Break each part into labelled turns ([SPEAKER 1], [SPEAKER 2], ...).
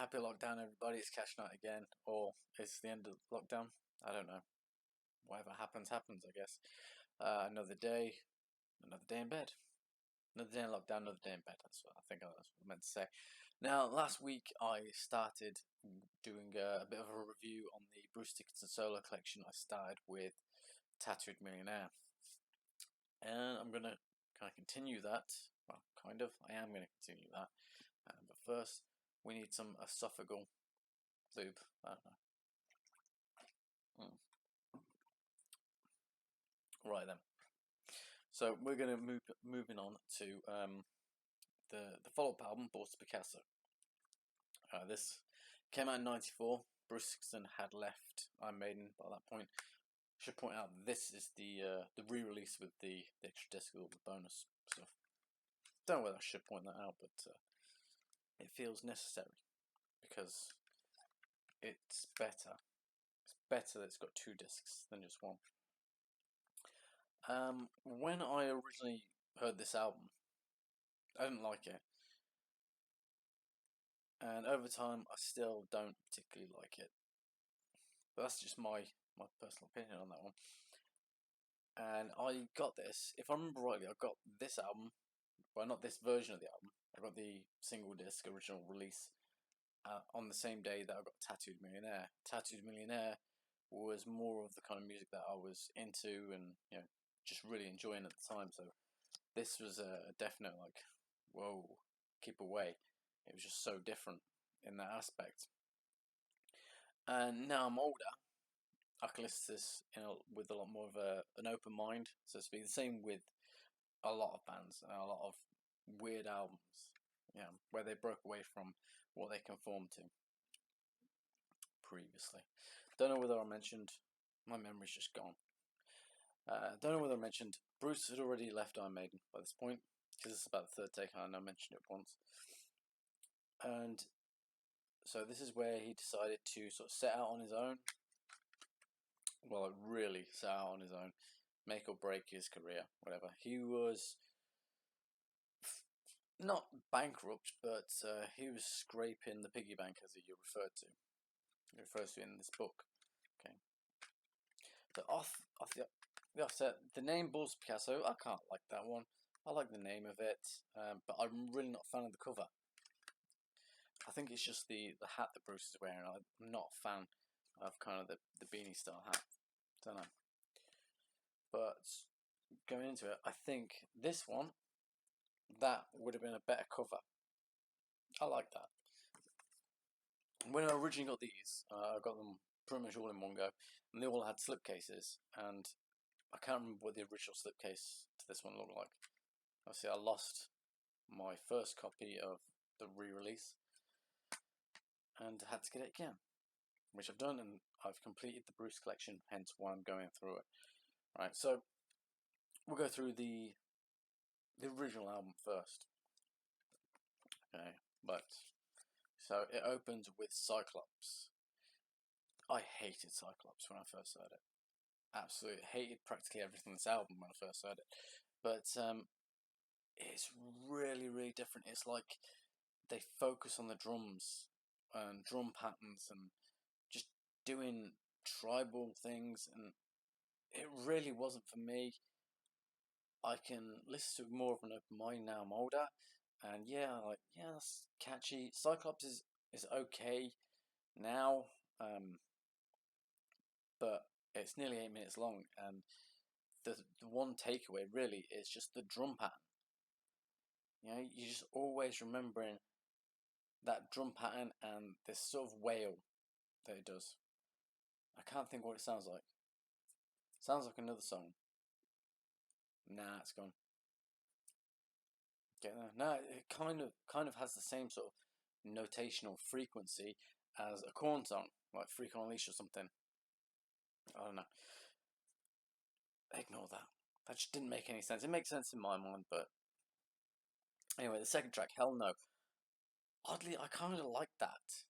[SPEAKER 1] Happy lockdown, everybody. It's Khash night again, or it's the end of lockdown. I don't know. Whatever happens, happens, I guess. Another day in bed. Another day in lockdown, another day in bed. That's what I meant to say. Now, last week I started doing a bit of a review on the Bruce Dickinson solo collection. I started with Tattooed Millionaire. And I'm going to kind of continue that. Well, kind of. I am going to continue that. But first, we need some esophageal lube. I don't know. Right then. So we're going to moving on to the follow-up album, To Picasso. This came out in '94. Bruce Dickinson had left Iron Maiden by that point. Should point out this is the re-release with the extra disc, all the bonus stuff. Don't know whether I should point that out, but it feels necessary because it's better. It's better that it's got 2 discs than just one. When I originally heard this album, I didn't like it, and over time I still don't particularly like it. But that's just my personal opinion on that one. And I got this, if I remember rightly, I got this album, well, not this version of the album. I got the single disc original release on the same day that I got Tattooed Millionaire. Tattooed Millionaire was more of the kind of music that I was into and just really enjoying at the time. So this was a definite whoa, keep away. It was just so different in that aspect. And now I'm older, I can listen to this with a lot more of an open mind, so to speak. The same with a lot of bands and a lot of weird albums, where they broke away from what they conformed to previously. Don't know whether I mentioned, my memory's just gone. Don't know whether I mentioned Bruce had already left Iron Maiden by this point, because it's about the third take, and I mentioned it once. And so this is where he decided to sort of set out on his own. Well, really set out on his own, make or break his career, whatever. He was not bankrupt, but he was scraping the piggy bank, as he referred to. He refers to it in this book. Okay. So off the offset, the name Bruce Picasso, I can't like that one. I like the name of it, but I'm really not a fan of the cover. I think it's just the hat that Bruce is wearing. I'm not a fan of kind of the beanie style hat. Don't know. But going into it, I think this one, that would have been a better cover. I like that. When I originally got these, I got them pretty much all in one go, and they all had slipcases, and I can't remember what the original slipcase to this one looked like. Obviously, I lost my first copy of the re-release, and had to get it again, which I've done, and I've completed the Bruce collection, hence why I'm going through it. Right, so we'll go through the original album first. Okay, but so it opens with Cyclops. I hated Cyclops when I first heard it. Absolutely hated practically everything in this album when I first heard it. But it's really, really different. It's like they focus on the drums and drum patterns and just doing tribal things, and it really wasn't for me. I can listen to more of an open mind now I'm older, and that's catchy. Cyclops is okay now, but it's nearly 8 minutes long, and the one takeaway really is just the drum pattern. You're just always remembering that drum pattern and this sort of wail that it does. I can't think what it sounds like. It sounds like another song. Nah, it's gone. Get there? No, it kind of has the same sort of notational frequency as a Korn song, like Freak on a Leash or something. I don't know. Ignore that. That just didn't make any sense. It makes sense in my mind, but anyway, the second track, Hell No. Oddly, I kind of like that,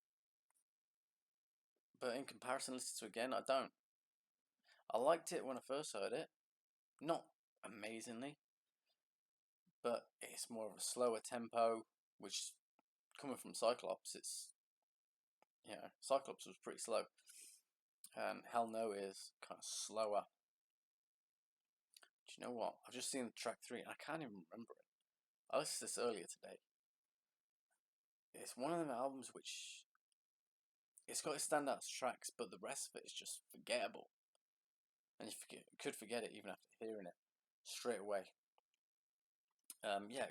[SPEAKER 1] but in comparison, listen to it again, I don't. I liked it when I first heard it, not amazingly, but it's more of a slower tempo, which coming from Cyclops, it's Cyclops was pretty slow, and Hell No is kind of slower. Do you know what? I've just seen track 3 and I can't even remember it. I listened to this earlier today. It's one of them albums which it's got its standout tracks, but the rest of it is just forgettable. And you could forget it even after hearing it straight away.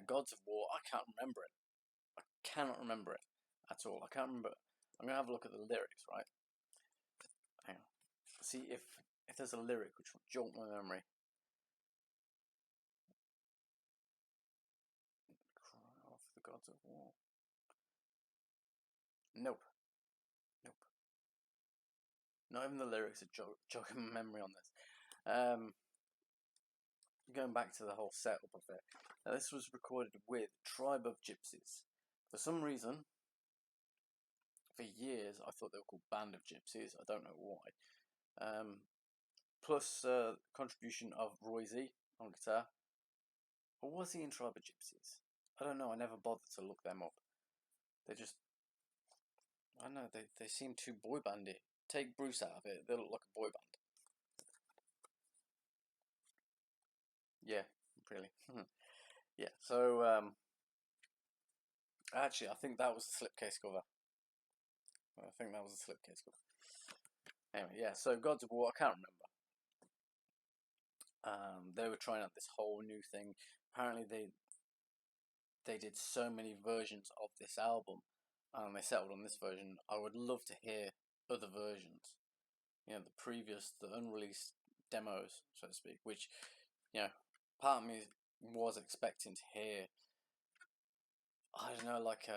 [SPEAKER 1] Gods of War. I can't remember it. I cannot remember it at all. I can't remember. I'm gonna have a look at the lyrics, right? Hang on. See if there's a lyric which will jolt my memory. Cry off the Gods of War. Nope. Not even the lyrics are jogging my memory on this. Going back to the whole setup of it. Now, this was recorded with Tribe of Gypsies. For some reason, for years, I thought they were called Band of Gypsies. I don't know why. Plus contribution of Roy Z on guitar. Or was he in Tribe of Gypsies? I don't know. I never bothered to look them up. They just, I don't know. They seem too boy bandy. Take Bruce out of it, they look like a boy band. Yeah, really. Yeah. So actually, I think that was the slipcase cover. Anyway, yeah. So Gods of War, I can't remember. They were trying out this whole new thing. Apparently, they did so many versions of this album, and they settled on this version. I would love to hear other versions. The unreleased demos, so to speak, which, part of me was expecting to hear. I don't know, like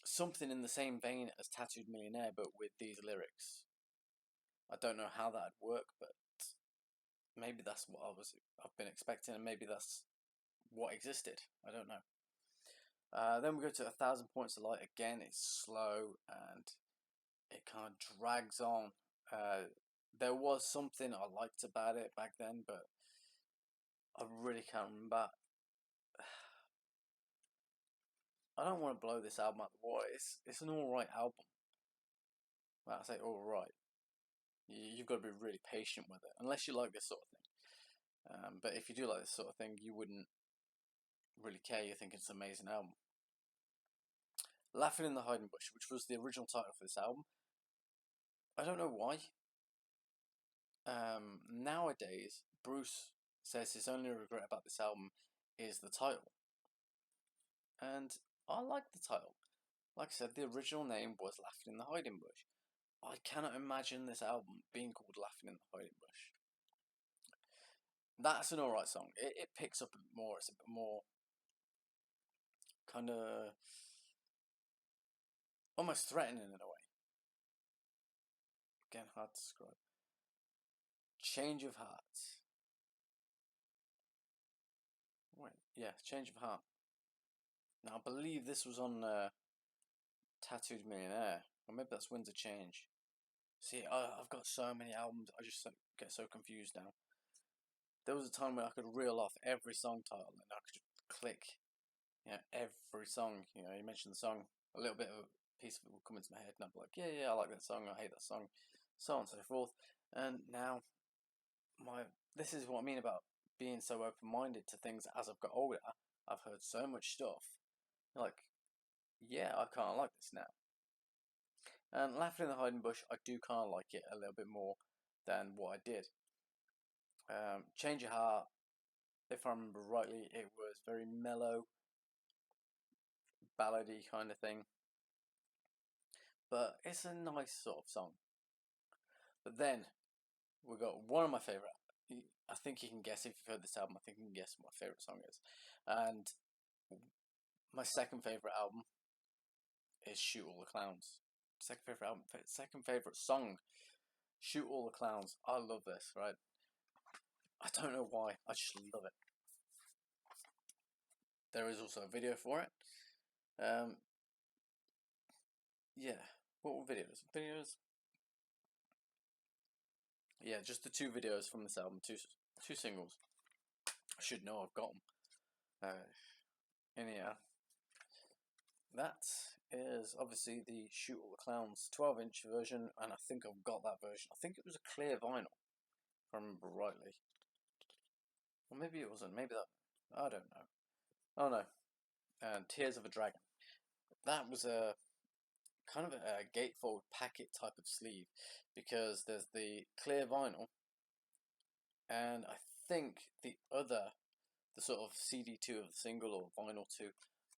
[SPEAKER 1] something in the same vein as Tattooed Millionaire, but with these lyrics. I don't know how that'd work, but maybe that's what I've been expecting, and maybe that's what existed. I don't know. Then we go to 1,000 Points of Light. Again, it's slow and it kind of drags on. There was something I liked about it back then, but I really can't remember. I don't want to blow this album out the water. It's an alright album. Well, I say alright. You've got to be really patient with it, unless you like this sort of thing. But if you do like this sort of thing, you wouldn't really care. You think it's an amazing album. Laughing in the Hiding Bush, which was the original title for this album. I don't know why. Nowadays, Bruce says his only regret about this album is the title. And I like the title. Like I said, the original name was Laughing in the Hiding Bush. I cannot imagine this album being called Laughing in the Hiding Bush. That's an alright song. It picks up a bit more. It's a bit more kind of almost threatening in a way. Again, hard to describe. Change of Heart. Wait, yeah, Change of Heart. Now, I believe this was on Tattooed Millionaire. Or maybe that's Winds of Change. See, I've got so many albums, I just get so confused now. There was a time when I could reel off every song title and I could click, every song. You mentioned the song, a little bit of a piece of it will come into my head, and I'll be like, yeah, I like that song, I hate that song, so on and so forth. And now, this is what I mean about being so open-minded to things as I've got older. I've heard so much stuff, like, yeah, I kind of like this now. And Laughing in the Hiding Bush, I do kind of like it a little bit more than what I did. Change Your Heart, if I remember rightly, it was very mellow, ballady kind of thing. But it's a nice sort of song. But then, we got one of my favourite. I think you can guess, if you've heard this album, I think you can guess what my favourite song is. And my second favourite album is Shoot All the Clowns. Second favourite song, Shoot All the Clowns. I love this, right? I don't know why, I just love it. There is also a video for it. Yeah, what were videos? Yeah, just the 2 videos from this album, two singles. I should know, I've got them. Anyhow, that is obviously the Shoot All the Clowns 12-inch version, and I think I've got that version. I think it was a clear vinyl, if I remember rightly. Or maybe it wasn't. Maybe that. I don't know. Oh no. And Tears of a Dragon. That was a kind of a gatefold packet type of sleeve, because there's the clear vinyl, and I think the sort of CD2 of the single, or vinyl 2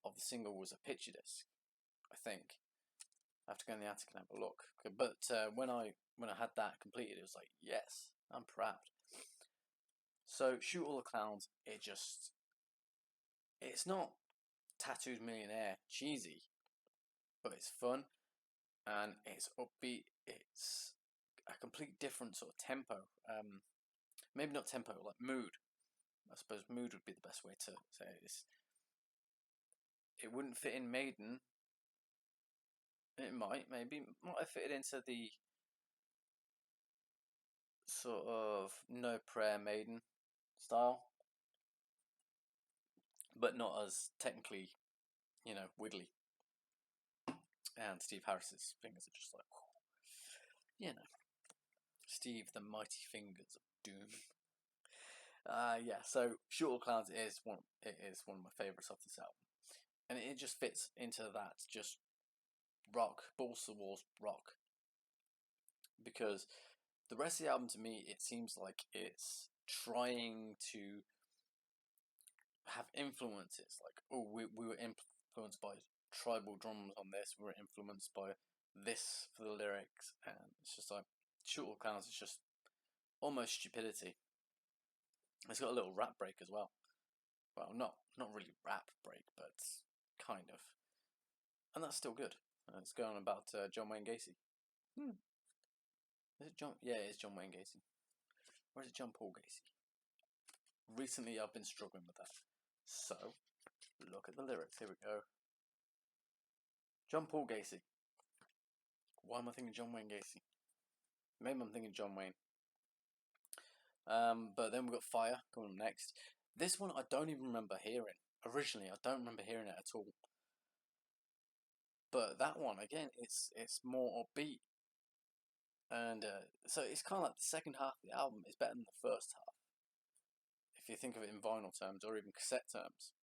[SPEAKER 1] of the single, was a picture disc. I think. I have to go in the attic and have a look. But when I had that completed, it was like, yes, I'm proud. So Shoot All the Clowns, it's not Tattooed Millionaire cheesy, but it's fun, and it's upbeat. It's a complete different sort of tempo. Maybe not tempo, like mood. I suppose mood would be the best way to say it. It wouldn't fit in Maiden. It might have fitted into the sort of No Prayer Maiden style, but not as technically, wiggly. And Steve Harris's fingers are just like, Steve the Mighty Fingers of Doom. Yeah. So Shoot All Clowns is one of my favourites off this album, and it just fits into that just rock, balls to the walls rock. Because the rest of the album, to me, it seems like it's trying to have influences. Like, oh, we were influenced by tribal drums on this. We were influenced by this for the lyrics, and it's just like Shoot All Clowns is just almost stupidity. It's got a little rap break as well. Well, not really rap break, but kind of, and that's still good. It's going on about John Wayne Gacy. Is it John? Yeah, it's John Wayne Gacy. Or is it John Paul Gacy? Recently, I've been struggling with that. So, look at the lyrics. Here we go. John Paul Gacy. Why am I thinking John Wayne Gacy? Maybe I'm thinking John Wayne. But then we've got Fire coming up next. This one I don't even remember hearing. Originally, I don't remember hearing it at all. But that one, again, it's more upbeat. And so it's kind of like the second half of the album is better than the first half, if you think of it in vinyl terms or even cassette terms.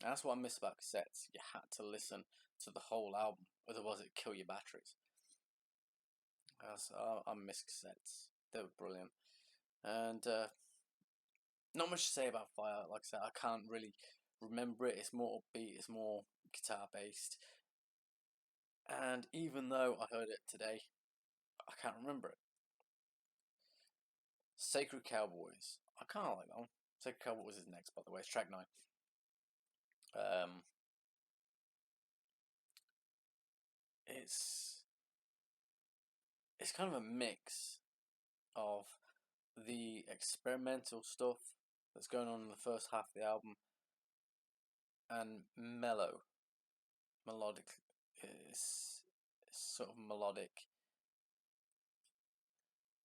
[SPEAKER 1] And that's what I miss about cassettes. You had to listen to the whole album, otherwise it'd kill your batteries. I miss cassettes. They were brilliant. And not much to say about Fire. Like I said, I can't really remember it. It's more upbeat, it's more guitar based. And even though I heard it today, I can't remember it. Sacred Cowboys. I kind of like that one. Sacred Cowboys is next, by the way. It's track 9. It's kind of a mix of the experimental stuff that's going on in the first half of the album and melodic. It's sort of melodic.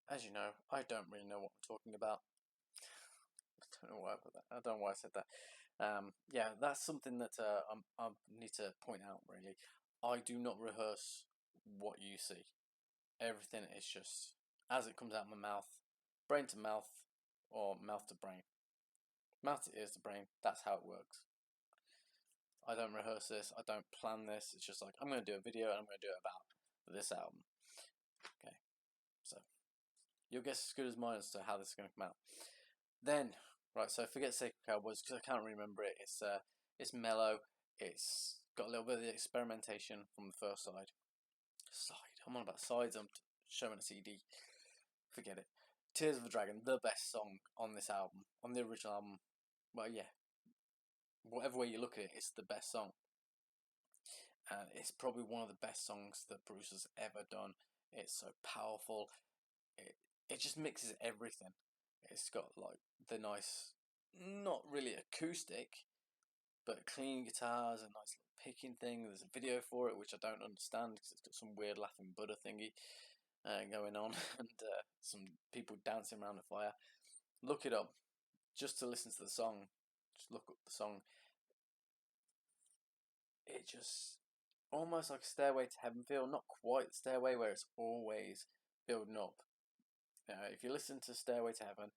[SPEAKER 1] As you know, I don't really know what I'm talking about. I don't know why I put that. I don't know why I said that. Yeah, that's something that I need to point out. Really, I do not rehearse what you see. Everything is just as it comes out of my mouth, brain to mouth, or mouth to brain. Mouth to ears to brain. That's how it works. I don't rehearse this. I don't plan this. It's just like, I'm going to do a video and I'm going to do it about this album. Okay, so your guess is as good as mine as to how this is going to come out. Then, right, so forget Sacred Cowboys because I can't remember it. It's mellow. It's got a little bit of the experimentation from the first side. I'm on about sides. I'm showing a CD. Forget it. Tears of a Dragon, the best song on this album, on the original album. Well, yeah. Whatever way you look at it, it's the best song. And it's probably one of the best songs that Bruce has ever done. It's so powerful. It just mixes everything. It's got like the nice, not really acoustic, but clean guitars, a nice little picking thing. There's a video for it which I don't understand because it's got some weird laughing Buddha thingy going on and some people dancing around the fire. Look it up just to listen to the song. Just look up the song. It just almost like a Stairway to Heaven feel, not quite Stairway where it's always building up. If you listen to Stairway to Heaven,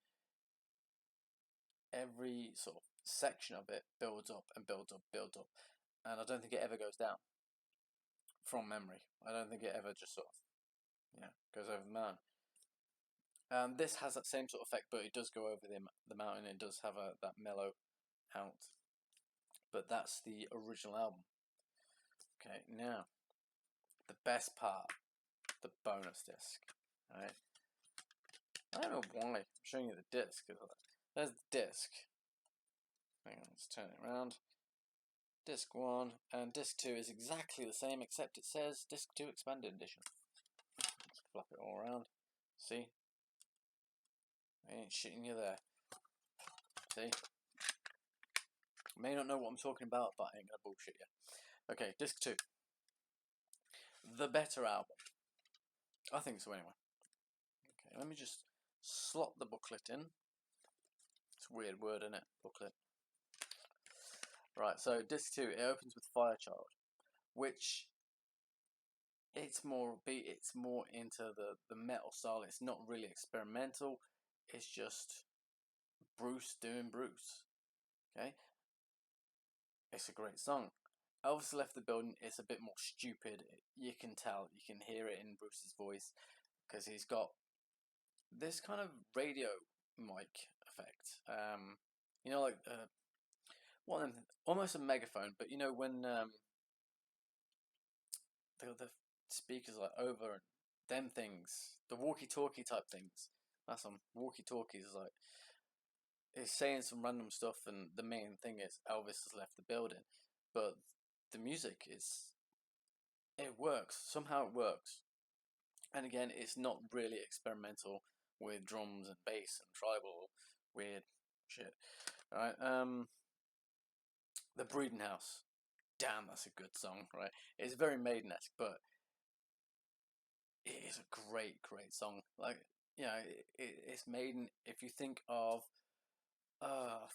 [SPEAKER 1] every sort of section of it builds up and builds up, builds up, and I don't think it ever goes down. From memory, I don't think it ever just sort of goes over the mountain. This has that same sort of effect, but it does go over the mountain. It does have that mellow out. But that's the original album. Okay, now the best part, the bonus disc. Alright, I don't know why I'm showing you the disc. There's the disc. Hang on, let's turn it around. Disc 1 and Disc 2 is exactly the same, except it says Disc 2 Expanded Edition. Let's flip it all around. See? I ain't shitting you there. See? May not know what I'm talking about, but I ain't gonna bullshit you. Okay, Disc 2. The better album. I think so anyway. Okay, let me just slot the booklet in. It's a weird word, isn't it? Booklet. Right, so Disc 2, it opens with Firechild, which it's more upbeat, it's more into the metal style. It's not really experimental, it's just Bruce doing Bruce. Okay? It's a great song. Elvis Left the Building is a bit more stupid. You can tell, you can hear it in Bruce's voice, because he's got this kind of radio mic effect. You know, like almost a megaphone, but you know when the speakers are over and them things, the walkie-talkie type things. That's some walkie-talkies. Like it's saying some random stuff, and the main thing is Elvis has left the building, but the music it works somehow. It works, and again, it's not really experimental with drums and bass and tribal weird shit. Alright, The Breeding House. Damn, that's a good song, right? It's very Maiden-esque, but it is a great, great song. Like, it's Maiden. If you think of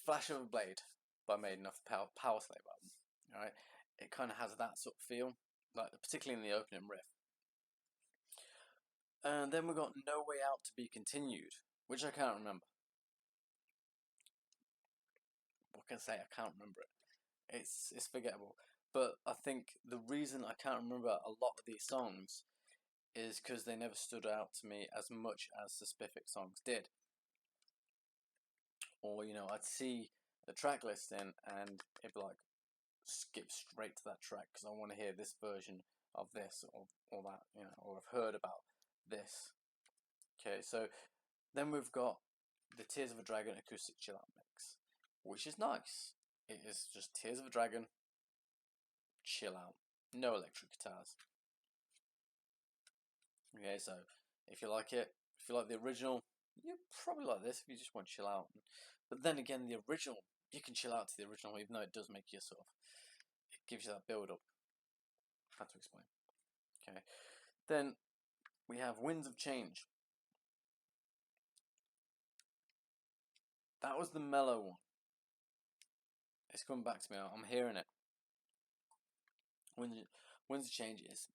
[SPEAKER 1] Flash of a Blade by Maiden off the Power Slave album, alright, it kind of has that sort of feel, like particularly in the opening riff. And then we got No Way Out to Be Continued, which I can't remember. What can I say? I can't remember it. It's forgettable. But I think the reason I can't remember a lot of these songs is because they never stood out to me as much as the Spiffix songs did. Or, I'd see the track listing and it'd be like, skip straight to that track because I want to hear this version of this or that, or I've heard about this. Okay, so then we've got the Tears of a Dragon acoustic chill out mix, which is nice. It is just Tears of a Dragon, chill out, no electric guitars. Okay, so if you like it, if you like the original, you'll probably like this if you just want to chill out. But then again, the original, you can chill out to the original, even though it does make you it gives you that build up. How to explain. Okay, then we have Winds of Change. That was the mellow one. It's coming back to me now. I'm hearing it. Winds of Change is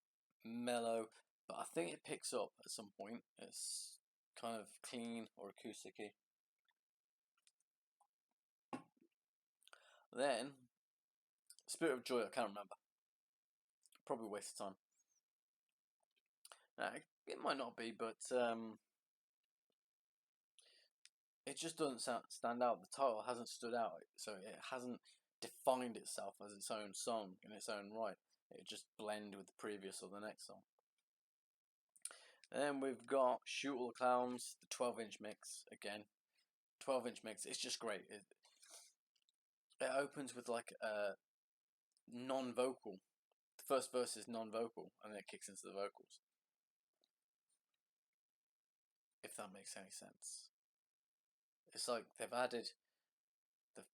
[SPEAKER 1] mellow, but I think it picks up at some point. It's kind of clean or acoustic-y. Then, Spirit of Joy, I can't remember. Probably a waste of time. Now, it might not be, but it just doesn't stand out. The title hasn't stood out, so it hasn't defined itself as its own song in its own right. It just blend with the previous or the next song. And then we've got Shoot All the Clowns, the 12-inch mix again. 12-inch mix, it's just great. It opens with like a non-vocal. The first verse is non-vocal, and then it kicks into the vocals. If that makes any sense. It's like they've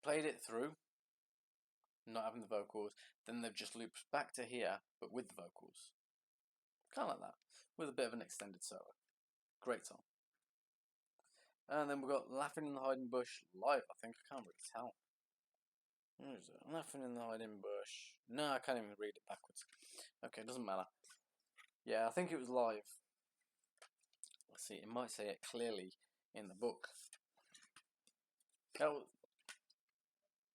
[SPEAKER 1] played it through, not having the vocals, then they've just looped back to here, but with the vocals. Kind of like that, with a bit of an extended solo. Great song. And then we've got Laughing in the Hiding Bush live, I think. I can't really tell. Where is it? Laughing in the Hiding Bush. No, I can't even read it backwards. Okay, it doesn't matter. Yeah, I think it was live. Let's see, it might say it clearly in the book. That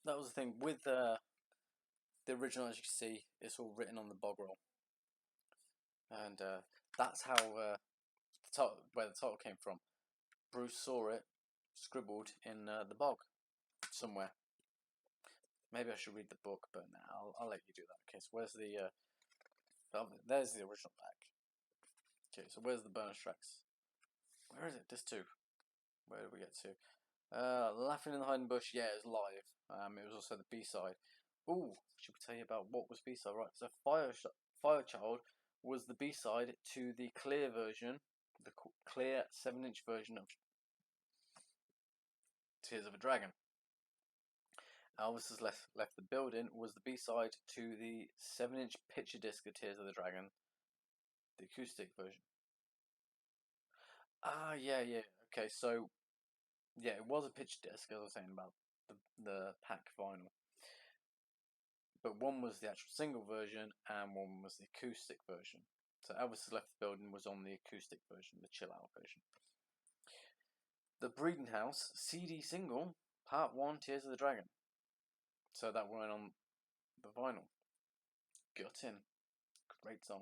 [SPEAKER 1] was the thing with the original. As you can see, it's all written on the bog roll, and that's how where the title came from. Bruce saw it scribbled in the bog somewhere. Maybe I should read the book, but nah, I'll let you do that. Okay, so where's the there's the original pack. Okay, so where's the bonus tracks? Where is it? There's two. Where did we get to? Laughing in the Hiding Bush, yeah, it was live. It was also the B-side. Ooh, should we tell you about what was B-side? Right, so Firechild was the B-side to the clear version, the clear 7-inch version of Tears of a Dragon. Elvis Has Left the Building was the B-side to the 7-inch picture disc of Tears of the Dragon, the acoustic version. Ah, yeah. Okay, so yeah, it was a picture disc, as I was saying about the pack vinyl. But one was the actual single version and one was the acoustic version. So Elvis Has Left the Building was on the acoustic version, the chill out version. The Breeding House CD single, Part 1, Tears of the Dragon. So that went on the vinyl. Guttin. Great song.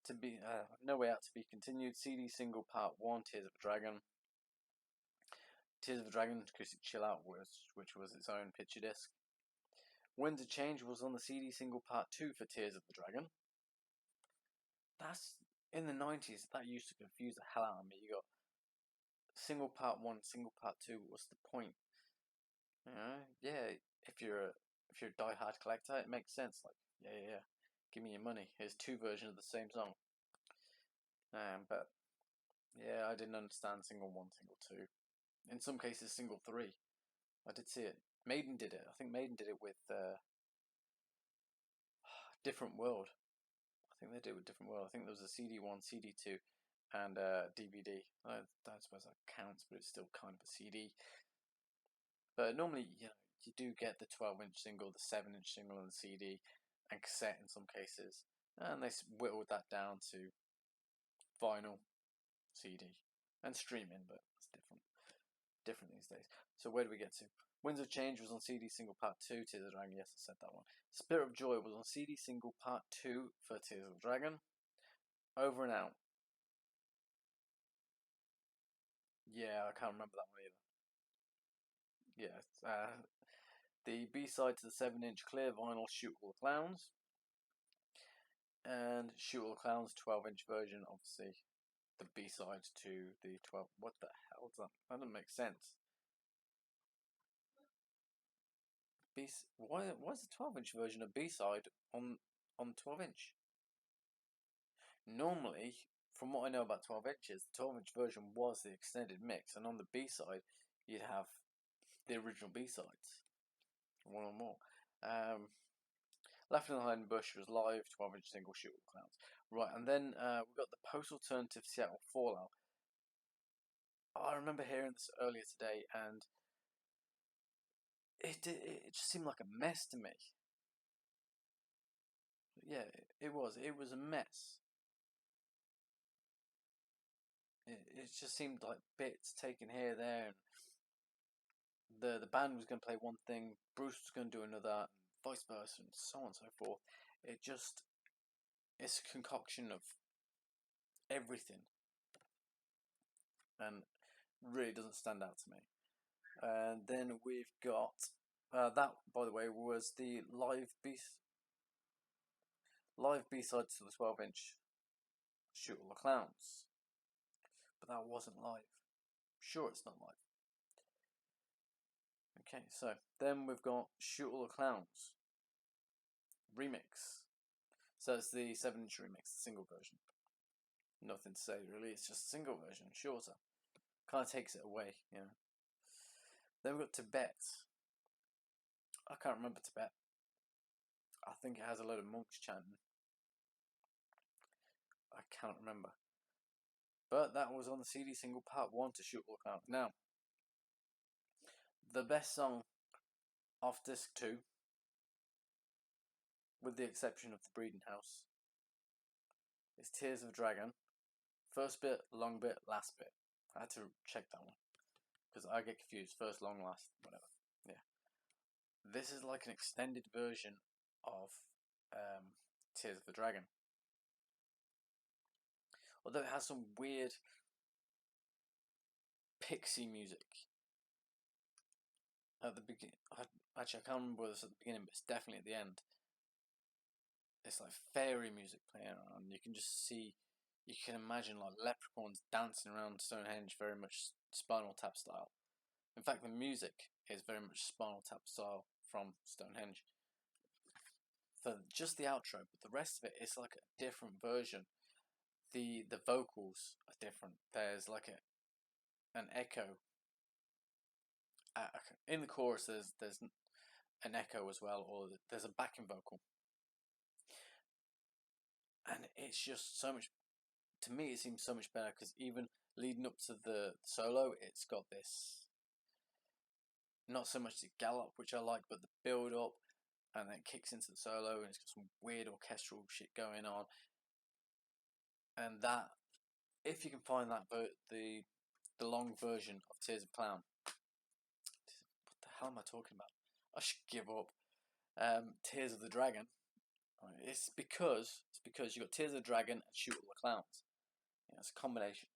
[SPEAKER 1] To be No Way Out to Be Continued, CD single Part 1, Tears of a Dragon. Tears of a Dragon, acoustic chill out, which was its own picture disc. Winds of Change was on the CD single Part 2 for Tears of the Dragon. That's in the 90s. That used to confuse the hell out of me. You got single Part 1, single Part 2. What's the point? Yeah. If you're a die-hard collector, it makes sense. Like, yeah. Give me your money. Here's two versions of the same song. But yeah, I didn't understand single 1, single 2. In some cases, single 3. I did see it. Maiden did it. I think Maiden did it with Different World. I think they did it with Different World. I think there was a CD1, CD2, and DVD. I don't suppose that counts, but it's still kind of a CD. But normally, you do get the 12-inch single, the 7-inch single on the CD, and cassette in some cases. And they whittled that down to vinyl, CD, and streaming, but it's different these days. So where do we get to? Winds of Change was on CD single Part 2, Tears of the Dragon. Yes, I said that one. Spirit of Joy was on CD single Part 2 for Tears of the Dragon. Over and Out. Yeah, I can't remember that one either. Yeah, the B-side to the 7-inch clear vinyl Shoot All the Clowns. And Shoot All the Clowns 12-inch version, obviously the B-side to the 12. What the hell is that? That doesn't make sense. Why is the 12-inch version a B-side on 12-inch? Normally, from what I know about 12 inches, the 12-inch version was the extended mix, and on the B-side, you'd have the original B-sides, one or more. Laughing in the Hiding Bush was live, 12-inch single Shoot All the Clowns. Right, and then we've got the post-alternative Seattle Fallout. I remember hearing this earlier today, and it just seemed like a mess to me. Yeah, it was. It was a mess. It just seemed like bits taken here, there, and the band was going to play one thing, Bruce was going to do another, and vice versa, and so on and so forth. It's a concoction of everything, and really doesn't stand out to me. And then we've got that, by the way, was the live B-side to the 12-inch Shoot All the Clowns, but that wasn't live. Sure, it's not live. Okay, so then we've got Shoot All the Clowns remix. So it's the 7-inch remix, the single version. Nothing to say really, it's just a single version, shorter. Kind of takes it away, Then we've got Tibet. I can't remember Tibet. I think it has a load of monks chanting. I can't remember. But that was on the CD single Part 1 to Shoot All the Clowns. Now, the best song off disc 2, with the exception of The Breeding House, It's Tears of a Dragon. First bit, long bit, last bit. I had to check that one because I get confused. First, long, last, whatever. Yeah. This is like an extended version of Tears of the Dragon. Although it has some weird pixie music at the beginning. Actually, I can't remember whether it's at the beginning, but it's definitely at the end. It's like fairy music playing around. You can just see, you can imagine like leprechauns dancing around Stonehenge, very much Spinal Tap style. In fact, the music is very much Spinal Tap style from Stonehenge. For just the outro, but the rest of it is like a different version. The vocals are different. There's like an echo. In the chorus, there's an echo as well, or there's a backing vocal, and it's just so much. To me, it seems so much better because even leading up to the solo, it's got this. Not so much the gallop, which I like, but the build up, and then it kicks into the solo, and it's got some weird orchestral shit going on. And that, if you can find that the long version of Tears of a Clown, what the hell am I talking about? I should give up. Tears of the Dragon. It's because you got Tears of the Dragon and Shoot All the Clowns. Yeah, it's a combination.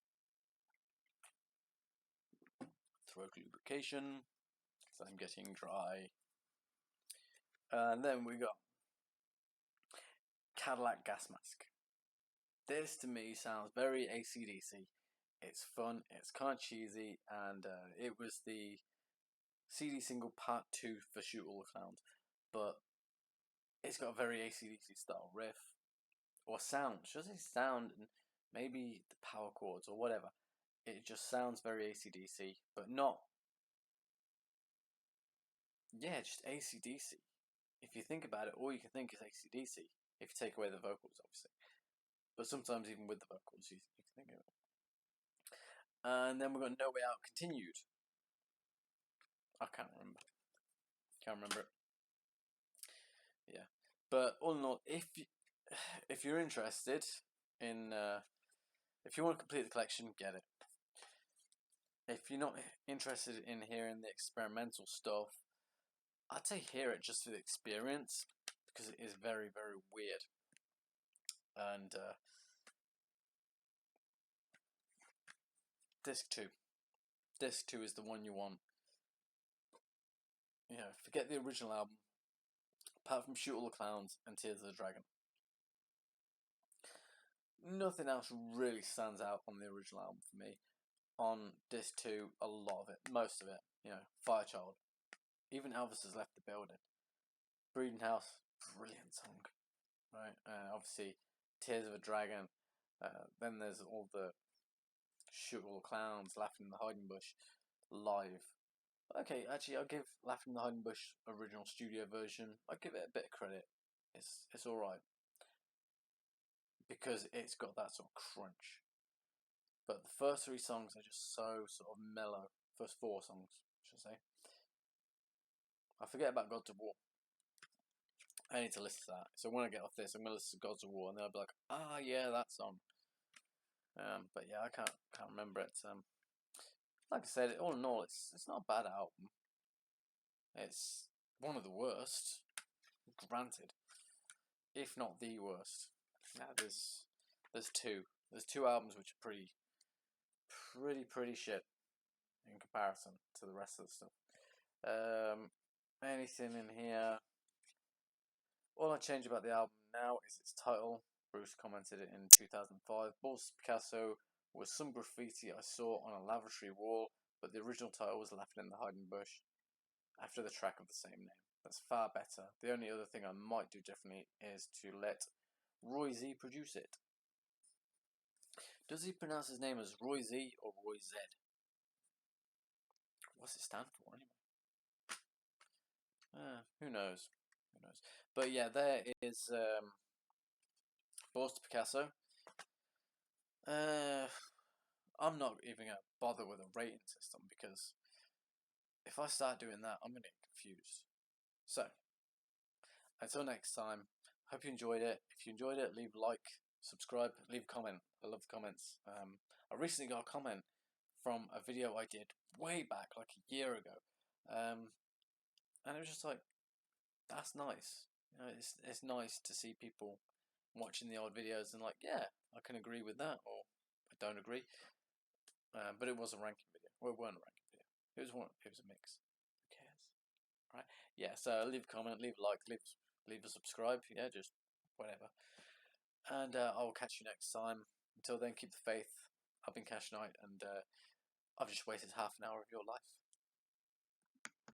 [SPEAKER 1] Throat lubrication, because I'm getting dry. And then we got Cadillac Gas Mask. This to me sounds very AC/DC. It's fun, it's kind of cheesy, and it was the CD single part 2 for Shoot All the Clowns. But it's got a very AC/DC style riff, or sound. Should I say sound, and maybe the power chords or whatever. It just sounds very AC/DC, but not. Yeah, just AC/DC. If you think about it, all you can think is AC/DC. If you take away the vocals, obviously. But sometimes even with the vocals, you can think of it. And then we've got No Way Out Continued. I can't remember. Can't remember it. Yeah, but all in all, if you're interested in, if you want to complete the collection, get it. If you're not interested in hearing the experimental stuff, I'd say hear it just for the experience, because it is very, very weird. And disc 2. Disc 2 is the one you want. You know, forget the original album, apart from Shoot All the Clowns and Tears of the Dragon. Nothing else really stands out on the original album for me. On disc 2, a lot of it, most of it, you know, Firechild. Even Elvis Has Left the Building. Breeding House, brilliant song. Right, obviously, Tears of a Dragon. Then there's all the Shoot All the Clowns, Laughing in the Hiding Bush, live. Okay, actually, I'll give Laughing in the Hiding Bush original studio version. I'll give it a bit of credit. It's all right because it's got that sort of crunch. But the first 3 songs are just so sort of mellow. First 4 songs, should I say. I forget about Gods of War. I need to listen to that. So when I get off this, I'm going to listen to Gods of War, and then I'll be like, ah, yeah, that song. But yeah, I can't remember it. Like I said, all in all, it's not a bad album. It's one of the worst, granted, if not the worst. Now there's 2. There's 2 albums which are pretty shit in comparison to the rest of the stuff. Anything in here? All I change about the album now is its title. Bruce commented it in 2005. Bruce Picasso was some graffiti I saw on a lavatory wall, but the original title was Laughing in the Hiding Bush, after the track of the same name. That's far better. The only other thing I might do differently is to let Roy Z produce it. Does he pronounce his name as Roy Z or Roy Z? What's it stand for anyway? Who knows? Who knows? But yeah, there is To Picasso. I'm not even going to bother with a rating system because if I start doing that, I'm going to get confused. So, until next time, hope you enjoyed it. If you enjoyed it, leave a like, subscribe, leave a comment. I love the comments. I recently got a comment from a video I did way back, like a year ago, and it was just like, that's nice. It's nice to see people watching the old videos and like, yeah, I can agree with that, or I don't agree. But it was a ranking video. Well, it wasn't a ranking video. It was one. It was a mix. Who cares, right? Yeah. So leave a comment, leave a like, leave a subscribe. Yeah, just whatever. And I'll catch you next time. Until then, keep the faith. I've been Khash Knight, and I've just wasted half an hour of your life.